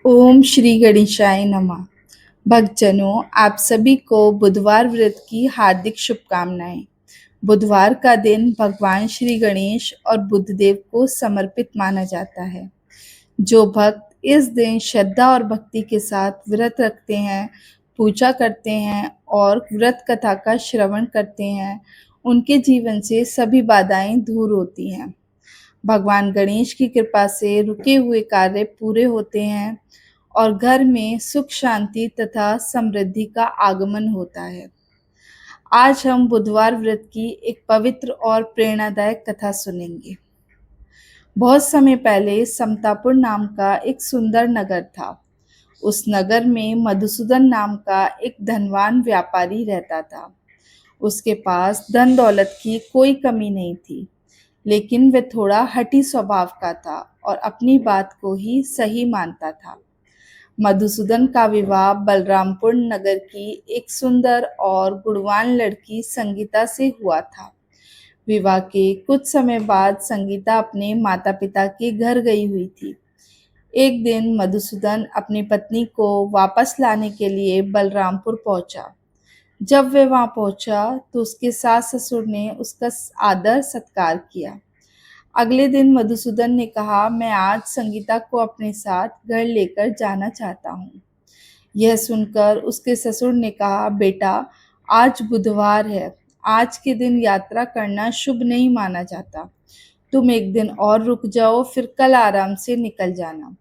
ओम श्री गणेशाय नमः। भक्तजनों, आप सभी को बुधवार व्रत की हार्दिक शुभकामनाएं। बुधवार का दिन भगवान श्री गणेश और बुद्धदेव को समर्पित माना जाता है। जो भक्त इस दिन श्रद्धा और भक्ति के साथ व्रत रखते हैं, पूजा करते हैं और व्रत कथा का श्रवण करते हैं, उनके जीवन से सभी बाधाएं दूर होती हैं। भगवान गणेश की कृपा से रुके हुए कार्य पूरे होते हैं और घर में सुख शांति तथा समृद्धि का आगमन होता है। आज हम बुधवार व्रत की एक पवित्र और प्रेरणादायक कथा सुनेंगे। बहुत समय पहले समतापुर नाम का एक सुंदर नगर था। उस नगर में मधुसूदन नाम का एक धनवान व्यापारी रहता था। उसके पास धन दौलत की कोई कमी नहीं थी, लेकिन वह थोड़ा हठी स्वभाव का था और अपनी बात को ही सही मानता था। मधुसूदन का विवाह बलरामपुर नगर की एक सुंदर और गुणवान लड़की संगीता से हुआ था। विवाह के कुछ समय बाद संगीता अपने माता पिता के घर गई हुई थी। एक दिन मधुसूदन अपनी पत्नी को वापस लाने के लिए बलरामपुर पहुंचा। जब वह वहां पहुंचा तो उसके सास ससुर ने उसका आदर सत्कार किया। अगले दिन मधुसूदन ने कहा, मैं आज संगीता को अपने साथ घर लेकर जाना चाहता हूँ। यह सुनकर उसके ससुर ने कहा, बेटा, आज बुधवार है। आज के दिन यात्रा करना शुभ नहीं माना जाता। तुम एक दिन और रुक जाओ, फिर कल आराम से निकल जाना।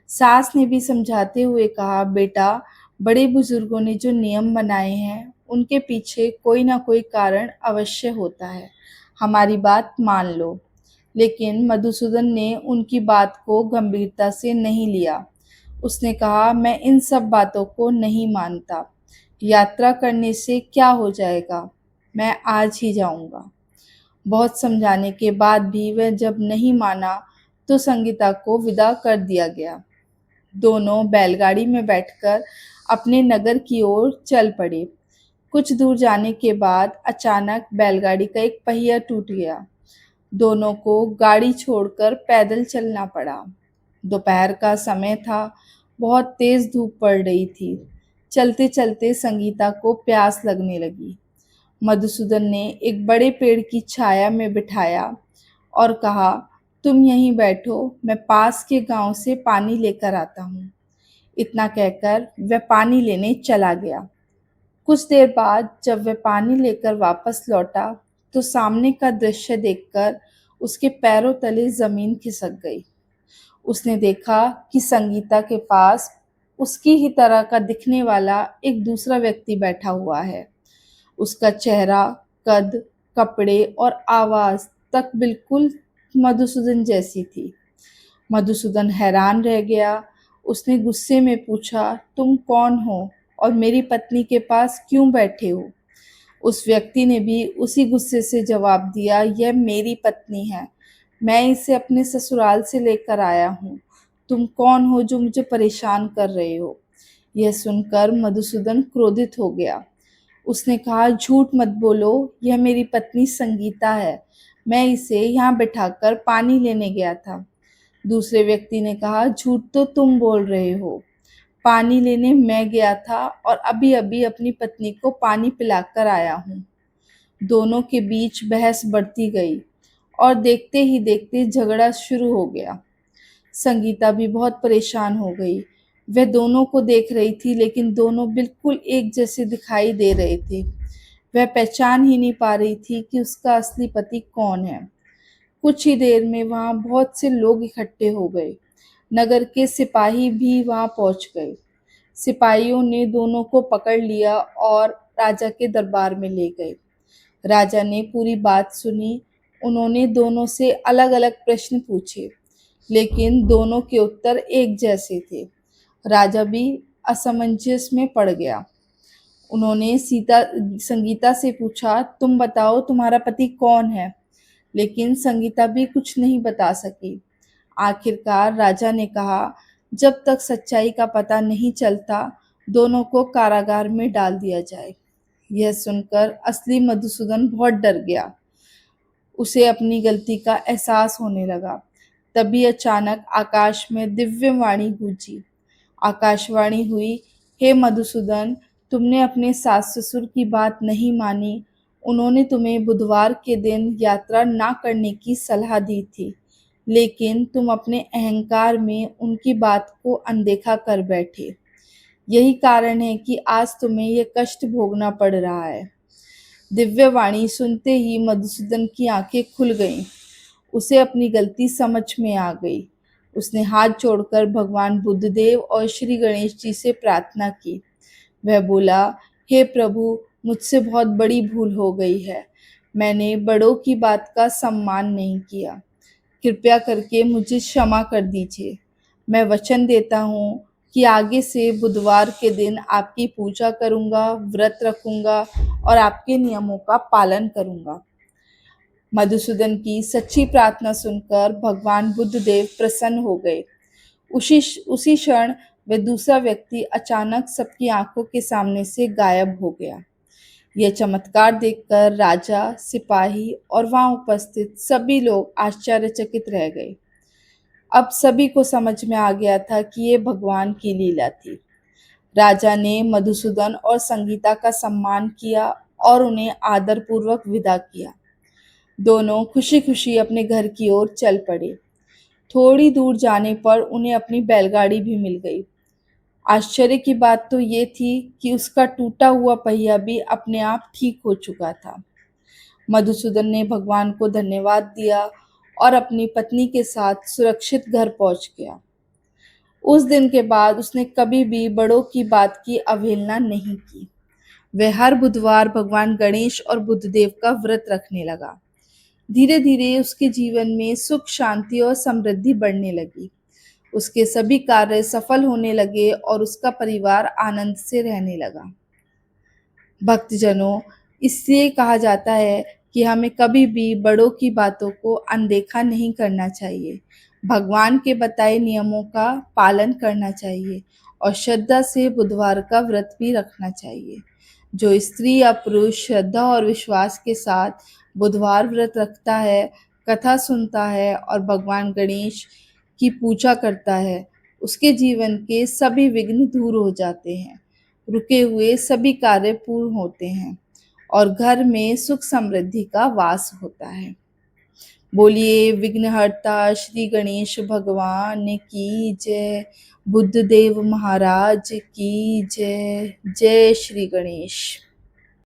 सास ने भी समझाते हुए कहा, बेटा, बड़े बुजुर्गों ने जो नियम बनाए हैं उनके पीछे कोई ना कोई कारण अवश्य होता है। हमारी बात मान लो। लेकिन मधुसूदन ने उनकी बात को गंभीरता से नहीं लिया। उसने कहा, मैं इन सब बातों को नहीं मानता। यात्रा करने से क्या हो जाएगा? मैं आज ही जाऊंगा। बहुत समझाने के बाद भी वह जब नहीं माना तो संगीता को विदा कर दिया गया। दोनों बैलगाड़ी में बैठकर अपने नगर की ओर चल पड़े। कुछ दूर जाने के बाद अचानक बैलगाड़ी का एक पहिया टूट गया। दोनों को गाड़ी छोड़कर पैदल चलना पड़ा। दोपहर का समय था। बहुत तेज धूप पड़ रही थी। चलते चलते संगीता को प्यास लगने लगी। मधुसूदन ने एक बड़े पेड़ की छाया में बिठाया और कहा, तुम यहीं बैठो, मैं पास के गांव से पानी लेकर आता हूँ। इतना कहकर वह पानी लेने चला गया। कुछ देर बाद जब वह पानी लेकर वापस लौटा तो सामने का दृश्य देखकर उसके पैरों तले जमीन खिसक गई। उसने देखा कि संगीता के पास उसकी ही तरह का दिखने वाला एक दूसरा व्यक्ति बैठा हुआ है। उसका चेहरा, कद, कपड़े और आवाज तक बिल्कुल मधुसूदन जैसी थी। मधुसूदन हैरान रह गया। उसने गुस्से में पूछा, तुम कौन हो और मेरी पत्नी के पास क्यों बैठे हो? उस व्यक्ति ने भी उसी गुस्से से जवाब दिया, यह मेरी पत्नी है। मैं इसे अपने ससुराल से लेकर आया हूँ। तुम कौन हो जो मुझे परेशान कर रहे हो? यह सुनकर मधुसूदन क्रोधित हो गया। उसने कहा, झूठ मत बोलो, यह मेरी पत्नी संगीता है। मैं इसे यहाँ बिठाकर पानी लेने गया था। दूसरे व्यक्ति ने कहा, झूठ तो तुम बोल रहे हो। पानी लेने मैं गया था और अभी अभी अपनी पत्नी को पानी पिलाकर आया हूँ। दोनों के बीच बहस बढ़ती गई और देखते ही देखते झगड़ा शुरू हो गया। संगीता भी बहुत परेशान हो गई। वह दोनों को देख रही थी, लेकिन दोनों बिल्कुल एक जैसे दिखाई दे रहे थे। वह पहचान ही नहीं पा रही थी कि उसका असली पति कौन है। कुछ ही देर में वहां बहुत से लोग इकट्ठे हो गए। नगर के सिपाही भी वहां पहुंच गए। सिपाहियों ने दोनों को पकड़ लिया और राजा के दरबार में ले गए। राजा ने पूरी बात सुनी। उन्होंने दोनों से अलग अलग प्रश्न पूछे, लेकिन दोनों के उत्तर एक जैसे थे। राजा भी असमंजस में पड़ गया। उन्होंने संगीता से पूछा, तुम बताओ तुम्हारा पति कौन है? लेकिन संगीता भी कुछ नहीं बता सकी। आखिरकार राजा ने कहा, जब तक सच्चाई का पता नहीं चलता दोनों को कारागार में डाल दिया जाए। यह सुनकर असली मधुसूदन बहुत डर गया। उसे अपनी गलती का एहसास होने लगा। तभी अचानक आकाश में दिव्य वाणी गूंजी, आकाशवाणी हुई, हे मधुसूदन, तुमने अपने सास ससुर की बात नहीं मानी। उन्होंने तुम्हें बुधवार के दिन यात्रा ना करने की सलाह दी थी, लेकिन तुम अपने अहंकार में उनकी बात को अनदेखा कर बैठे। यही कारण है कि आज तुम्हें यह कष्ट भोगना पड़ रहा है। दिव्यवाणी सुनते ही मधुसूदन की आंखें खुल गईं। उसे अपनी गलती समझ में आ गई। उसने हाथ जोड़कर भगवान बुद्धदेव और श्री गणेश जी से प्रार्थना की। वह बोला, हे प्रभु, मुझसे बहुत बड़ी भूल हो गई है। मैंने बड़ों की बात का सम्मान नहीं किया। कृपया करके मुझे क्षमा कर दीजिए। मैं वचन देता हूँ कि आगे से बुधवार के दिन आपकी पूजा करूँगा, व्रत रखूँगा और आपके नियमों का पालन करूँगा। मधुसूदन की सच्ची प्रार्थना सुनकर भगवान बुद्धदेव प्रसन्न हो गए। उसी क्षण वह दूसरा व्यक्ति अचानक सबकी आंखों के सामने से गायब हो गया। यह चमत्कार देखकर राजा, सिपाही और वहां उपस्थित सभी लोग आश्चर्यचकित रह गए। अब सभी को समझ में आ गया था कि ये भगवान की लीला थी। राजा ने मधुसूदन और संगीता का सम्मान किया और उन्हें आदरपूर्वक विदा किया। दोनों खुशी खुशी अपने घर की ओर चल पड़े। थोड़ी दूर जाने पर उन्हें अपनी बैलगाड़ी भी मिल गई। आश्चर्य की बात तो ये थी कि उसका टूटा हुआ पहिया भी अपने आप ठीक हो चुका था। मधुसूदन ने भगवान को धन्यवाद दिया और अपनी पत्नी के साथ सुरक्षित घर पहुंच गया। उस दिन के बाद उसने कभी भी बड़ों की बात की अवहेलना नहीं की। वह हर बुधवार भगवान गणेश और बुद्धदेव का व्रत रखने लगा। धीरे धीरे उसके जीवन में सुख, शांति और समृद्धि बढ़ने लगी। उसके सभी कार्य सफल होने लगे और उसका परिवार आनंद से रहने लगा। भक्तजनों, इसलिए कहा जाता है कि हमें कभी भी बड़ों की बातों को अनदेखा नहीं करना चाहिए। भगवान के बताए नियमों का पालन करना चाहिए और श्रद्धा से बुधवार का व्रत भी रखना चाहिए। जो स्त्री या पुरुष श्रद्धा और विश्वास के साथ बुधवार व्रत रखता है, कथा सुनता है और भगवान गणेश की पूजा करता है, उसके जीवन के सभी विघ्न दूर हो जाते हैं, रुके हुए सभी कार्य पूर्ण होते हैं और घर में सुख समृद्धि का वास होता है। बोलिए विघ्नहर्ता श्री गणेश भगवान की जय। बुद्धदेव महाराज की जय। जय श्री गणेश।